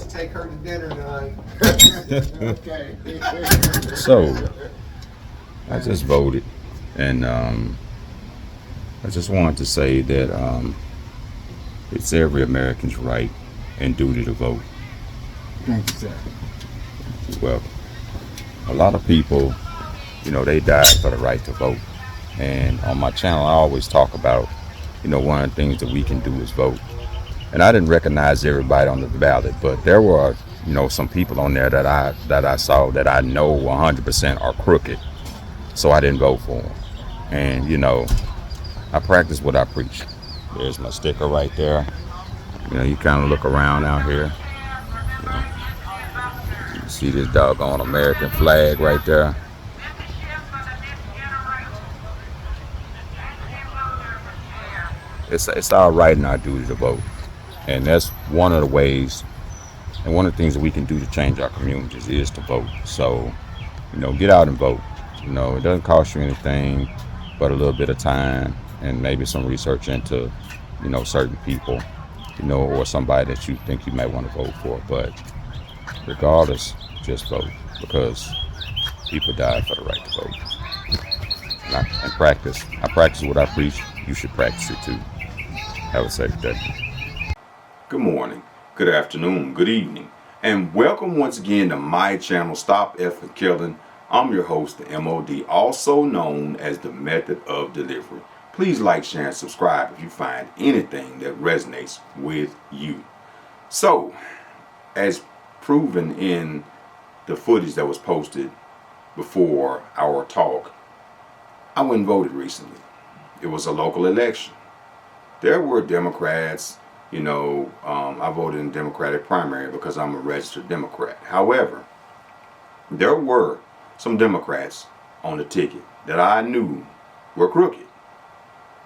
take her to dinner tonight. Okay. So, I just voted, and I just wanted to say that it's every American's right and duty to vote. Thank you, sir. Well, a lot of people, they died for the right to vote. And on my channel, I always talk about, one of the things that we can do is vote. And I didn't recognize everybody on the ballot, but there were, some people on there that I saw that I know 100% are crooked. So I didn't vote for them. And, I practice what I preach. There's my sticker right there. You kind of look around out here. You see this doggone American flag right there. It's our right and our duty to vote. And that's one of the ways and one of the things that we can do to change our communities is to vote. So, get out and vote. It doesn't cost you anything but a little bit of time and maybe some research into, certain people, or somebody that you think you might want to vote for. But regardless, just vote, because people died for the right to vote. And I practice what I preach. You should practice it too. Have a safe day. Good morning, good afternoon, good evening, and welcome once again to my channel, Stop Effing Killing. I'm your host, the MOD, also known as the Method of Delivery. Please like, share, and subscribe if you find anything that resonates with you. So, as proven in the footage that was posted before our talk, I went and voted recently. It was a local election. There were Democrats. I voted in the Democratic primary because I'm a registered Democrat. However, there were some Democrats on the ticket that I knew were crooked.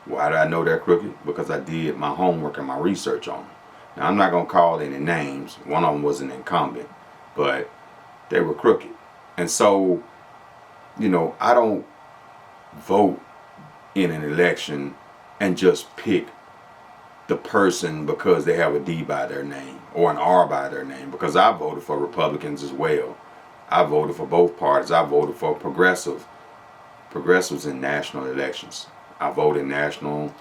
Why did I know they're crooked? Because I did my homework and my research on them. Now, I'm not going to call any names. One of them was an incumbent, but they were crooked. And so, I don't vote in an election and just pick the person because they have a D by their name or an R by their name, because I voted for Republicans as well. I voted for both parties. I voted for progressives in national elections. I vote in national,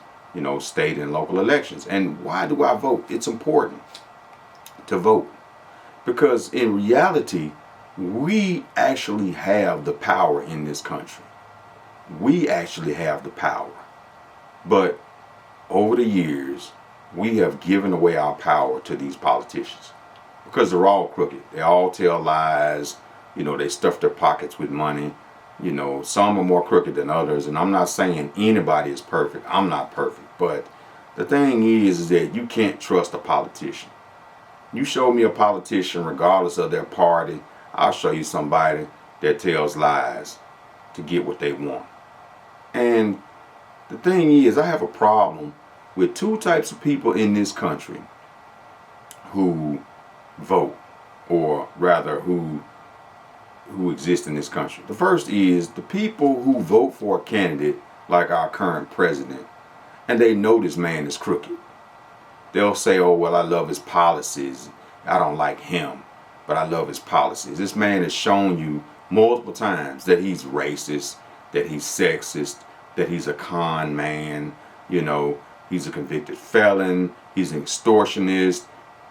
state and local elections. And why do I vote? It's important to vote because in reality, we actually have the power in this country. We actually have the power. But over the years, we have given away our power to these politicians because they're all crooked. They all tell lies. They stuff their pockets with money. Some are more crooked than others. And I'm not saying anybody is perfect. I'm not perfect. But the thing is that you can't trust a politician. You show me a politician, regardless of their party, I'll show you somebody that tells lies to get what they want. And the thing is, I have a problem with two types of people in this country who vote, or rather who exist in this country. The first is the people who vote for a candidate like our current president, and they know this man is crooked. They'll say, oh, well, I love his policies. I don't like him, but I love his policies. This man has shown you multiple times that he's racist, that he's sexist, that he's a con man, he's a convicted felon, he's an extortionist,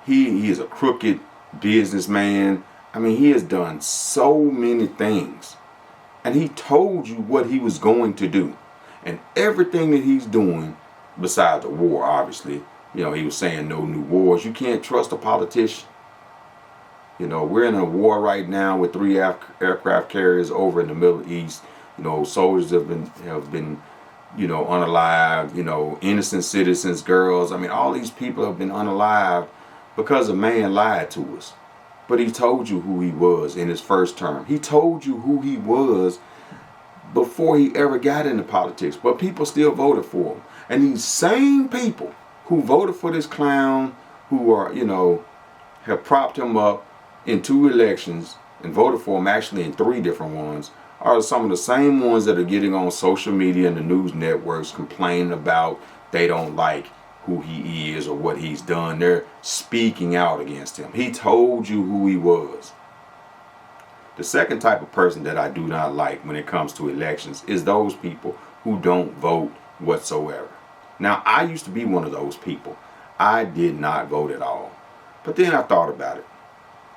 he is a crooked businessman. I mean, he has done so many things. And he told you what he was going to do. And everything that he's doing, besides the war, obviously, he was saying no new wars. You can't trust a politician. We're in a war right now with 3 aircraft carriers over in the Middle East. Soldiers have been unalived, innocent citizens, girls. I mean, all these people have been unalived because a man lied to us. But he told you who he was in his first term. He told you who he was before he ever got into politics. But people still voted for him. And these same people who voted for this clown, who are, have propped him up in 2 elections and voted for him actually in 3 different ones, are some of the same ones that are getting on social media and the news networks complaining about they don't like who he is or what he's done. They're speaking out against him. He told you who he was. The second type of person that I do not like when it comes to elections is those people who don't vote whatsoever. Now, I used to be one of those people. I did not vote at all. But then I thought about it.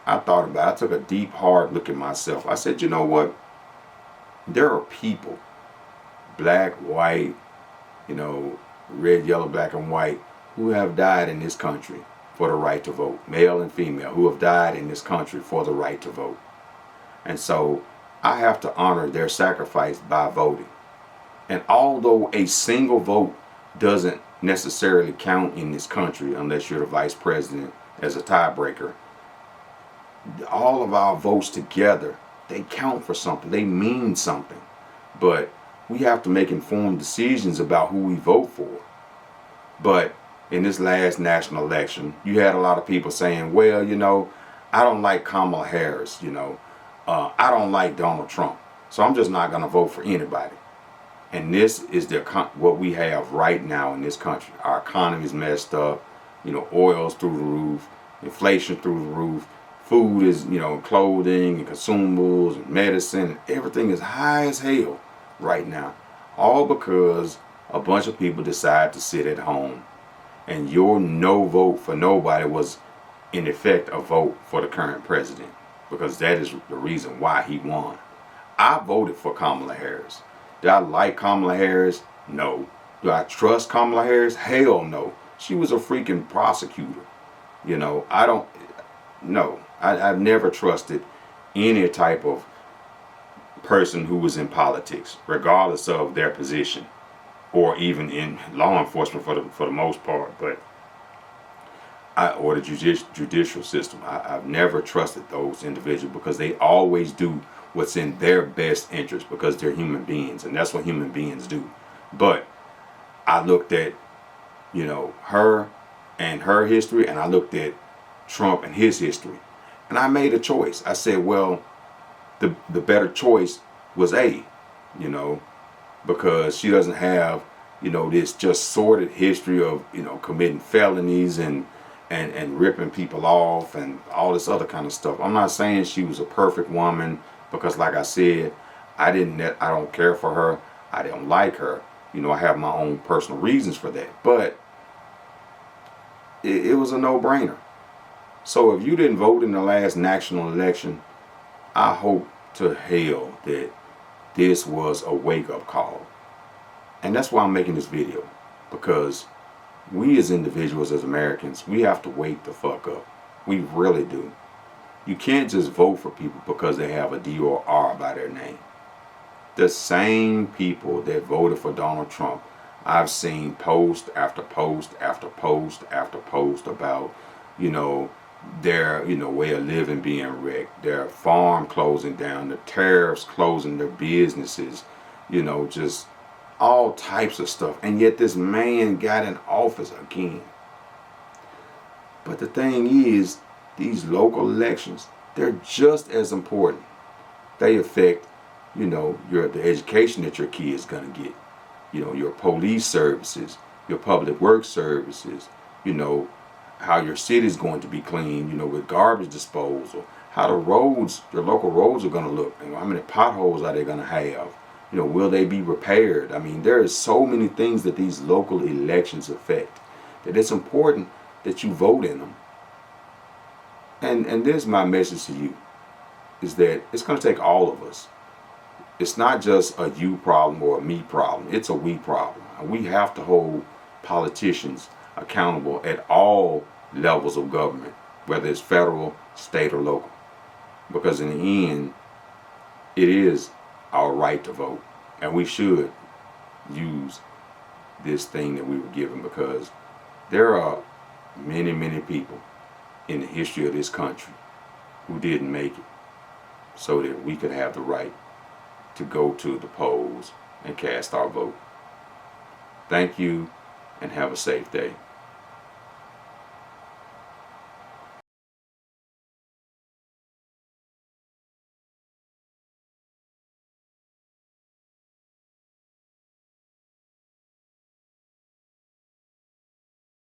I took a deep, hard look at myself. I said, you know what? There are people, black, white, red, yellow, black, and white, who have died in this country for the right to vote. Male and female, who have died in this country for the right to vote. And so I have to honor their sacrifice by voting. And although a single vote doesn't necessarily count in this country unless you're the vice president as a tiebreaker, all of our votes together, they count for something. They mean something. But we have to make informed decisions about who we vote for. But in this last national election, you had a lot of people saying, well, I don't like Kamala Harris, I don't like Donald Trump, so I'm just not going to vote for anybody. And this is what we have right now in this country. Our economy is messed up, oil's through the roof, inflation through the roof, food is, clothing and consumables and medicine, and everything is high as hell right now. All because a bunch of people decide to sit at home. And your no vote for nobody was, in effect, a vote for the current president. Because that is the reason why he won. I voted for Kamala Harris. Do I like Kamala Harris? No. Do I trust Kamala Harris? Hell no. She was a freaking prosecutor. I don't, no. I've never trusted any type of person who was in politics, regardless of their position, or even in law enforcement for the most part, or the judicial system. I've never trusted those individuals because they always do what's in their best interest because they're human beings, and that's what human beings do. But I looked at, her and her history, and I looked at Trump and his history, and I made a choice. I said, well, the better choice was A, because she doesn't have, this just sordid history of, committing felonies and ripping people off and all this other kind of stuff. I'm not saying she was a perfect woman because, like I said, I don't care for her. I don't like her. I have my own personal reasons for that. But it was a no-brainer. So if you didn't vote in the last national election, I hope to hell that this was a wake-up call. And that's why I'm making this video. Because we as individuals, as Americans, we have to wake the fuck up. We really do. You can't just vote for people because they have a D or R by their name. The same people that voted for Donald Trump, I've seen post after post after post after post about, their, way of living being wrecked, their farm closing down, the tariffs closing their businesses, just all types of stuff. And yet this man got in office again. But the thing is, these local elections, they're just as important. They affect, the education that your kid's going to get, your police services, your public works services, how your city's going to be clean, with garbage disposal, how the roads, your local roads are going to look, how many potholes are they going to have, will they be repaired? I mean, there is so many things that these local elections affect that it's important that you vote in them. And this is my message to you, is that it's going to take all of us. It's not just a you problem or a me problem. It's a we problem. And we have to hold politicians accountable at all levels of government, whether it's federal, state, or local. Because in the end, it is our right to vote. And we should use this thing that we were given, because there are many, many people in the history of this country who didn't make it so that we could have the right to go to the polls and cast our vote. Thank you, and have a safe day.